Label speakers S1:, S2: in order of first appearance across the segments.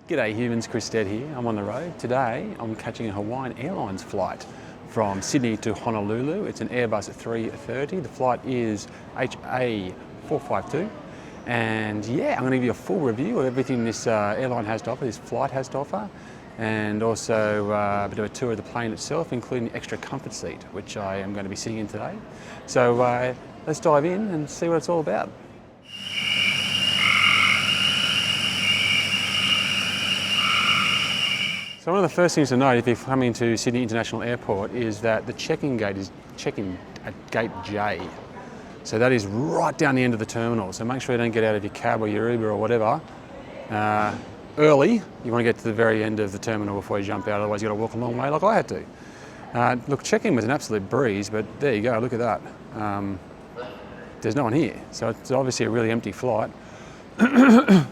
S1: G'day humans, Chris Stead here. I'm on the road. Today I'm catching a Hawaiian Airlines flight from Sydney to Honolulu. It's an Airbus A330. The flight is HA452. And yeah, I'm going to give you a full review of everything this airline has to offer, this flight has to offer, and also a bit of a tour of the plane itself, including the extra comfort seat, which I am going to be sitting in today. So let's dive in and see what it's all about. So one of the first things to note if you're coming to Sydney International Airport is that the check-in gate is check-in at gate J. So that is right down the end of the terminal. So make sure you don't get out of your cab or your Uber or whatever early. You want to get to the very end of the terminal before you jump out, otherwise you've got to walk a long way like I had to. Look, check-in was an absolute breeze, but there you go, look at that. There's no one here, so it's obviously a really empty flight. A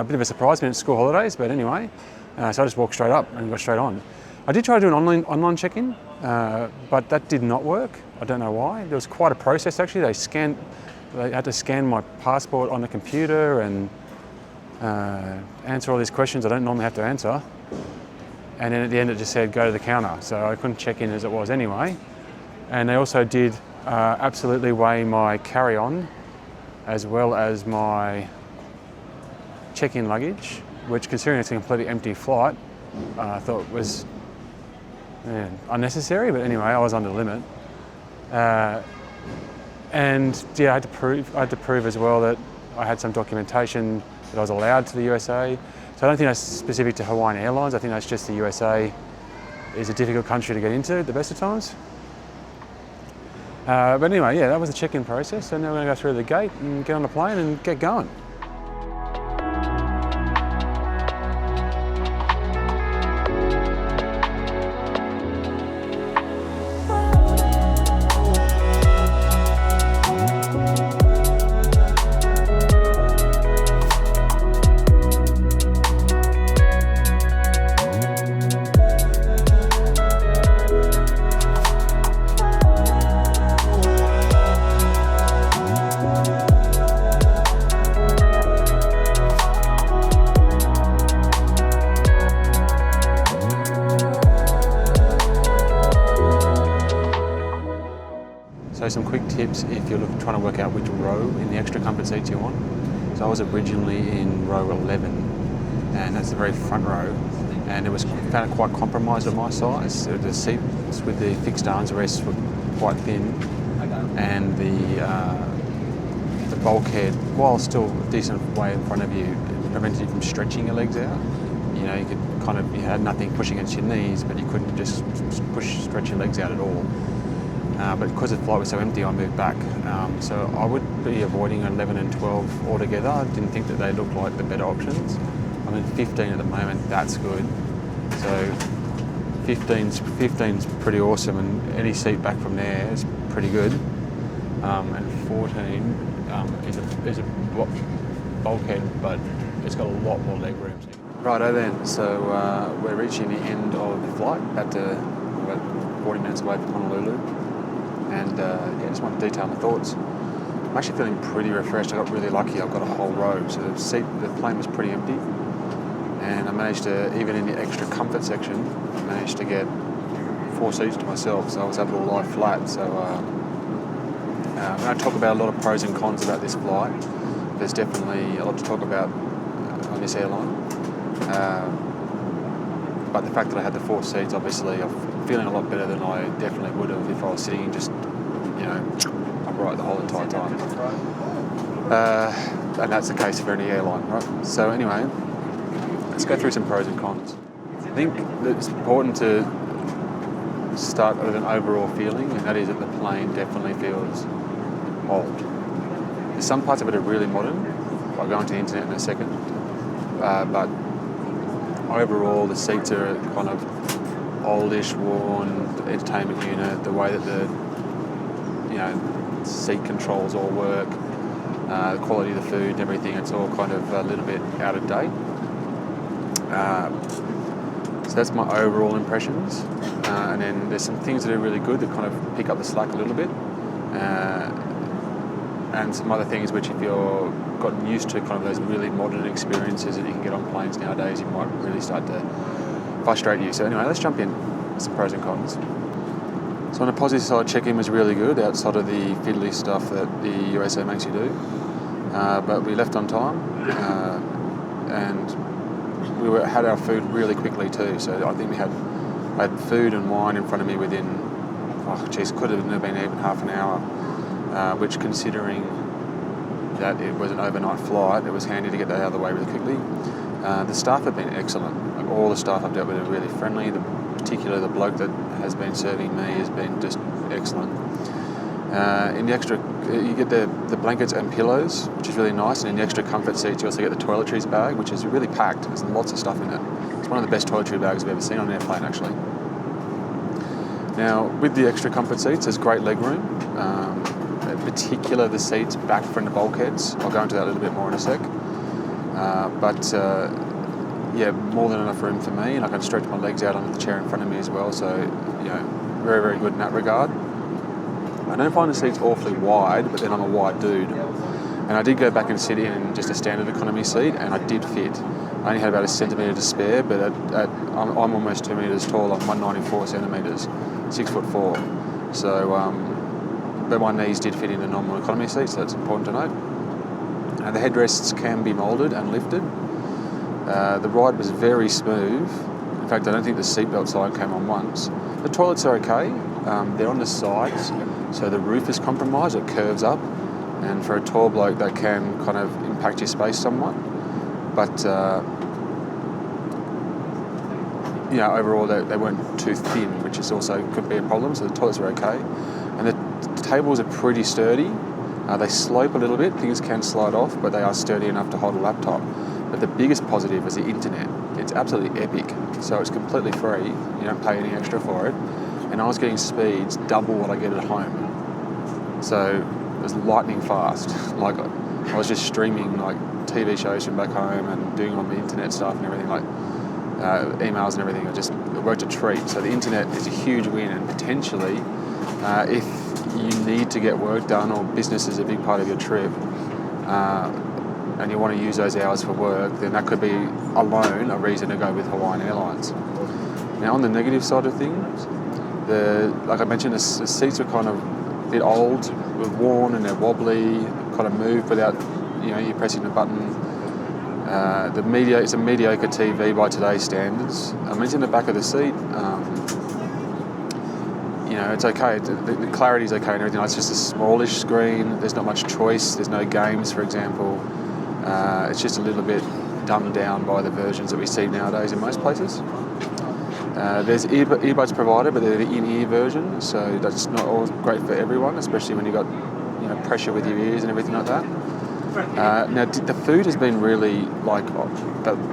S1: bit of a surprise when it's school holidays, but anyway. So I just walked straight up and got straight on. I did try to do an online check-in, but that did not work. I don't know why. There was quite a process actually. They had to scan my passport on the computer and answer all these questions I don't normally have to answer. And then at the end it just said go to the counter. So I couldn't check in as it was anyway. And they also did absolutely weigh my carry-on as well as my check-in luggage, which, considering it's a completely empty flight, I thought was unnecessary, but anyway, I was under the limit. And yeah, I had to prove as well that I had some documentation that I was allowed to the USA. So I don't think that's specific to Hawaiian Airlines. I think that's just the USA is a difficult country to get into at the best of times. But anyway, yeah, that was the check-in process, and now we're going to go through the gate and get on the plane and get going. So some quick tips if you're trying to work out which row in the extra comfort seats you want. So I was originally in row 11, and that's the very front row, and it found it quite compromised at my size. So the seats with the fixed armrests were quite thin, and the bulkhead, while still a decent way in front of you, it prevented you from stretching your legs out. You know, you had nothing pushing against your knees, but you couldn't just stretch your legs out at all. But because the flight was so empty, I moved back. So I would be avoiding 11 and 12 altogether. I didn't think that they looked like the better options. I'm in 15 at the moment, that's good. So 15's pretty awesome, and any seat back from there is pretty good. And 14 is a bulkhead, but it's got a lot more leg room. Righto then, so we're reaching the end of the flight, about 40 minutes away from Honolulu. And yeah, just want to detail my thoughts. I'm actually feeling pretty refreshed. I got really lucky. I've got a whole row, so the plane was pretty empty, and I managed to, even in the extra comfort section, I managed to get 4 seats to myself. So I was able to lie flat. So I'm going to talk about a lot of pros and cons about this flight. There's definitely a lot to talk about on this airline. But the fact that I had the 4 seats, obviously, I'm feeling a lot better than I definitely would have if I was sitting just, upright the whole entire time. And that's the case for any airline, right? So anyway, let's go through some pros and cons. I think that it's important to start with an overall feeling, and that is that the plane definitely feels old. There's some parts of it are really modern. I'll go into the internet in a second. But overall, the seats are kind of oldish, worn, the entertainment unit, the way that the seat controls all work, the quality of the food and everything, it's all kind of a little bit out of date. So that's my overall impressions. And then there's some things that are really good that kind of pick up the slack a little bit. And some other things which, if you're gotten used to kind of those really modern experiences that you can get on planes nowadays, you might really start to frustrate you. So anyway, let's jump in. Some pros and cons. So on the positive side, check-in was really good outside of the fiddly stuff that the USA makes you do. But we left on time and we had our food really quickly too. So I think I had food and wine in front of me within, could have been even half an hour, which considering that it was an overnight flight, it was handy to get that out of the way really quickly. The staff have been excellent. Like, all the staff I've dealt with are really friendly. Particularly the bloke that has been serving me has been just excellent. In the extra, you get the blankets and pillows, which is really nice, and in the extra comfort seats you also get the toiletries bag, which is really packed. There's lots of stuff in it. It's one of the best toiletry bags I've ever seen on an airplane, actually. Now, with the extra comfort seats, there's great legroom. In particular, the seats back from the bulkheads. I'll go into that a little bit more in a sec. More than enough room for me, and I can stretch my legs out onto the chair in front of me as well, so, very, very good in that regard. I don't find the seats awfully wide, but then I'm a wide dude. And I did go back and sit in just a standard economy seat, and I did fit. I only had about a centimetre to spare, but I'm almost 2 metres tall, I'm 194 centimetres, 6'4". So, but my knees did fit in the normal economy seat, so that's important to note. The headrests can be moulded and lifted. The ride was very smooth. In fact, I don't think the seatbelt sign came on once. The toilets are okay. They're on the sides, so the roof is compromised. It curves up, and for a tall bloke, that can kind of impact your space somewhat. But overall, they weren't too thin, which is also could be a problem. So the toilets were okay, and the tables are pretty sturdy. They slope a little bit. Things can slide off, but they are sturdy enough to hold a laptop. But the biggest positive is the internet. It's absolutely epic. So it's completely free. You don't pay any extra for it. And I was getting speeds double what I get at home. So it was lightning fast. Like, I was just streaming like TV shows from back home and doing all the internet stuff and everything, like emails and everything. It worked a treat. So the internet is a huge win, and potentially, if you need to get work done or business is a big part of your trip, and you want to use those hours for work, then that could be alone a reason to go with Hawaiian Airlines. Now, on the negative side of things, like I mentioned, the seats were kind of a bit old, were worn and they're wobbly, kind of move without, you pressing the button. It's a mediocre TV by today's standards. I mentioned the back of the seat. It's okay. The clarity's okay and everything. It's just a smallish screen. There's not much choice. There's no games, for example. It's just a little bit dumbed down by the versions that we see nowadays in most places. There's earbuds provided, but they're the in-ear version, so that's not always great for everyone, especially when you've got pressure with your ears and everything like that. Now, the food has been really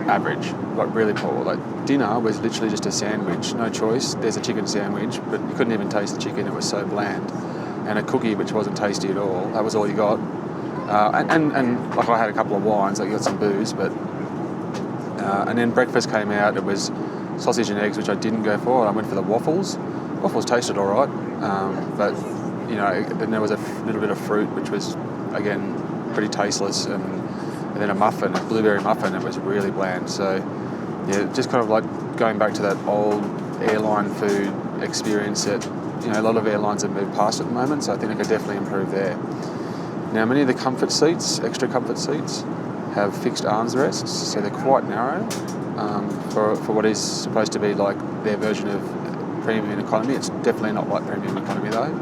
S1: average, really poor. Like, dinner was literally just a sandwich, no choice. There's a chicken sandwich, but you couldn't even taste the chicken, it was so bland. And a cookie, which wasn't tasty at all. That was all you got. And I had a couple of wines, you got some booze, but and then breakfast came out. It was sausage and eggs, which I didn't go for. I went for the waffles. Waffles tasted all right, but then there was a little bit of fruit, which was again pretty tasteless, and then a muffin, a blueberry muffin. It was really bland. So just kind of like going back to that old airline food experience that a lot of airlines have moved past at the moment. So I think I could definitely improve there. Now, many of the comfort seats, extra comfort seats, have fixed arms rests, so they're quite narrow for what is supposed to be like their version of premium economy. It's definitely not like premium economy though.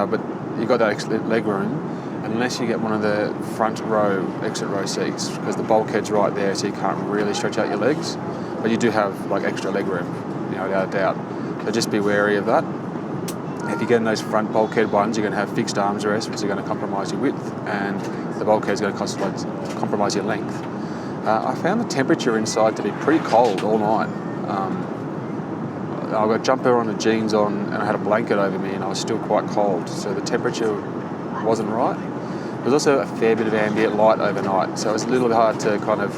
S1: But you've got that leg room, unless you get one of the front row, exit row seats, because the bulkhead's right there, so you can't really stretch out your legs. But you do have like extra leg room, without a doubt. So just be wary of that. If you get in those front bulkhead ones, you're going to have fixed arms rests, which are going to compromise your width, and the bulkhead is going to compromise your length. I found the temperature inside to be pretty cold all night. I've got a jumper on, the jeans on, and I had a blanket over me, and I was still quite cold. So the temperature wasn't right. There was also a fair bit of ambient light overnight, so it was a little bit hard to kind of...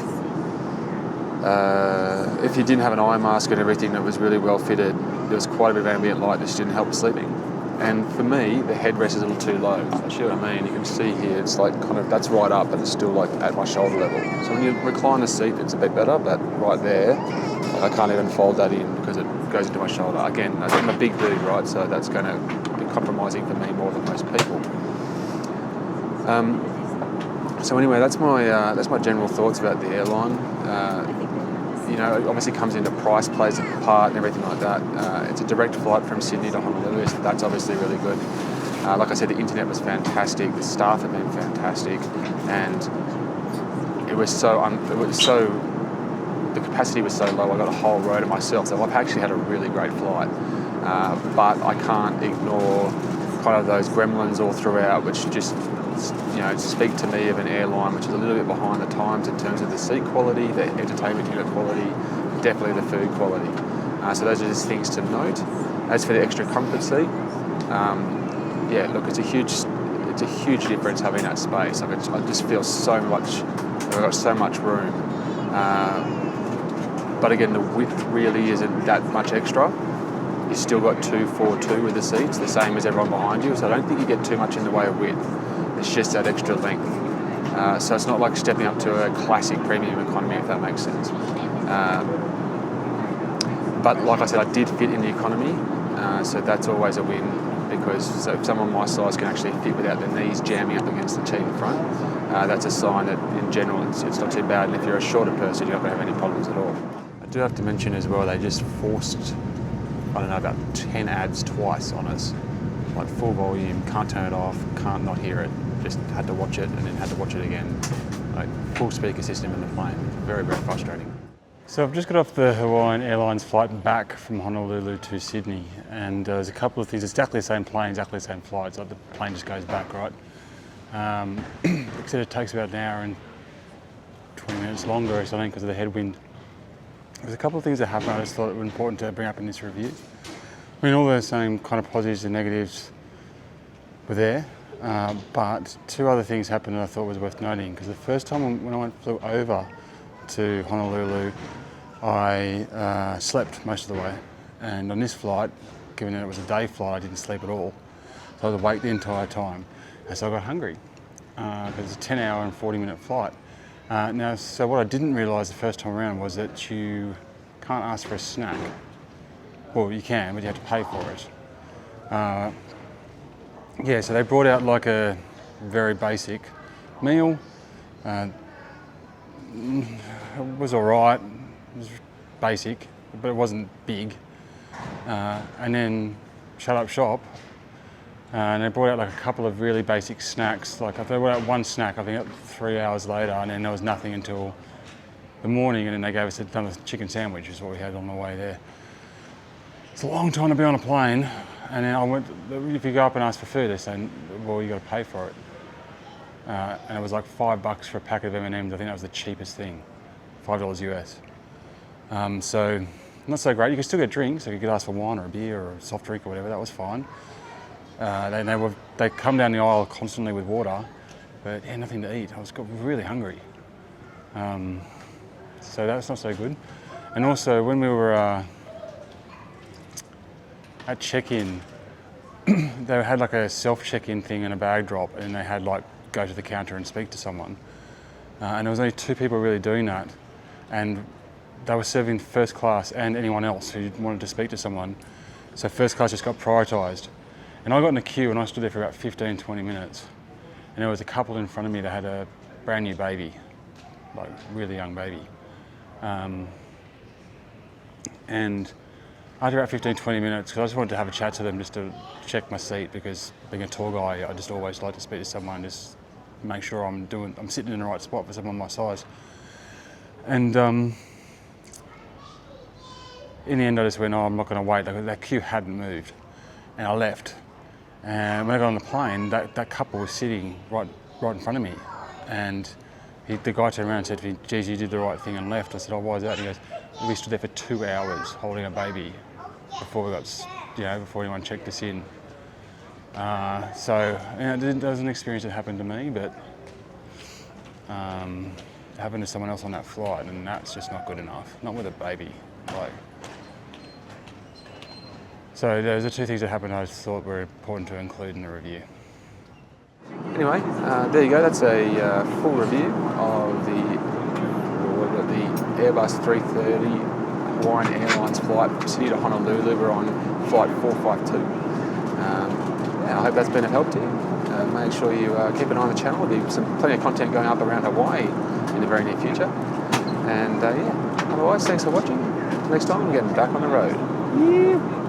S1: if you didn't have an eye mask and everything that was really well fitted, there was quite a bit of ambient light that just didn't help sleeping. And for me, the headrest is a little too low. So see what I mean? You can see here, it's like kind of, that's right up, but it's still like at my shoulder level. So when you recline the seat, it's a bit better, but right there, like I can't even fold that in because it goes into my shoulder. Again, I'm a big dude, right? So that's going to be compromising for me more than most people. So anyway, that's my general thoughts about the airline. You know, it obviously comes into price, plays a part and everything like that. It's a direct flight from Sydney to Honolulu, so that's obviously really good. Like I said, the internet was fantastic, the staff have been fantastic, and the capacity was so low, I got a whole row to myself, so I've actually had a really great flight. But I can't ignore kind of those gremlins all throughout, which just, you know, speak to me of an airline which is a little bit behind the times in terms of the seat quality, the entertainment unit quality, definitely the food quality. So those are just things to note. As for the extra comfort seat, yeah, look, it's a huge difference having that space. Like I just feel so much, I've got so much room. But again, the width really isn't that much extra. You've still got 242 with the seats, the same as everyone behind you, so I don't think you get too much in the way of width. It's just that extra length. So it's not like stepping up to a classic premium economy, if that makes sense. But like I said, I did fit in the economy, so that's always a win, because so if someone my size can actually fit without their knees jamming up against the seat in front, that's a sign that in general it's not too bad, and if you're a shorter person, you're not going to have any problems at all. I do have to mention as well, they just forced, I don't know, about 10 ads twice on us. Like full volume, can't turn it off, can't not hear it, just had to watch it and then had to watch it again. Like full speaker system in the plane, very, very frustrating. So I've just got off the Hawaiian Airlines flight back from Honolulu to Sydney, and there's a couple of things, it's exactly the same plane, exactly the same flight, so the plane just goes back, right? Except it takes about an hour and 20 minutes longer or something because of the headwind. There's a couple of things that happened I just thought it was important to bring up in this review. I mean, all the same kind of positives and negatives were there, but two other things happened that I thought was worth noting. Because the first time when I flew over to Honolulu, I slept most of the way. And on this flight, given that it was a day flight, I didn't sleep at all. So I was awake the entire time. And so I got hungry, because it's a 10-hour and 40-minute flight. So what I didn't realise the first time around was that you can't ask for a snack. Well, you can, but you have to pay for it. Yeah, so they brought out like a very basic meal. It was all right, it was basic, but it wasn't big. And then shut up shop, and they brought out like a couple of really basic snacks. Like they brought out one snack, I think 3 hours later, and then there was nothing until the morning, and then they gave us another chicken sandwich, is what we had on the way there. It's a long time to be on a plane, and then if you go up and ask for food, they say, well, you got to pay for it. And it was like $5 for a packet of M&Ms. I think that was the cheapest thing, $5 US. So not so great. You could still get drinks, so you could ask for wine or a beer or a soft drink or whatever, that was fine. They come down the aisle constantly with water, but yeah, nothing to eat. I got really hungry. So that's not so good. And also when we were at check-in, they had like a self-check-in thing and a bag drop, and they had like go to the counter and speak to someone. And there was only 2 people really doing that, and they were serving first class and anyone else who wanted to speak to someone. So first class just got prioritised. And I got in the queue and I stood there for about 15, 20 minutes. And there was a couple in front of me that had a brand new baby, like really young baby. And after about 15, 20 minutes, because I just wanted to have a chat to them just to check my seat, because being a tour guy, I just always like to speak to someone, just make sure I'm sitting in the right spot for someone my size. And in the end, I just went, I'm not going to wait. That queue hadn't moved, and I left. And when I got on the plane, that couple was sitting right in front of me, and the guy turned around and said to me, geez, you did the right thing and left. I said, oh, why is that? And he goes, we stood there for 2 hours holding a baby before before anyone checked us in. So it was an experience that happened to me, but it happened to someone else on that flight, and that's just not good enough. Not with a baby. Like, So those are two things that happened I thought were important to include in the review. Anyway, there you go. That's a full review of the Airbus A330 Hawaiian Airlines flight from Sydney to Honolulu. We're on flight 452. I hope that's been of help to you. Make sure you keep an eye on the channel. There'll be plenty of content going up around Hawaii in the very near future. And otherwise, thanks for watching. Next time, we're getting back on the road. Yeah.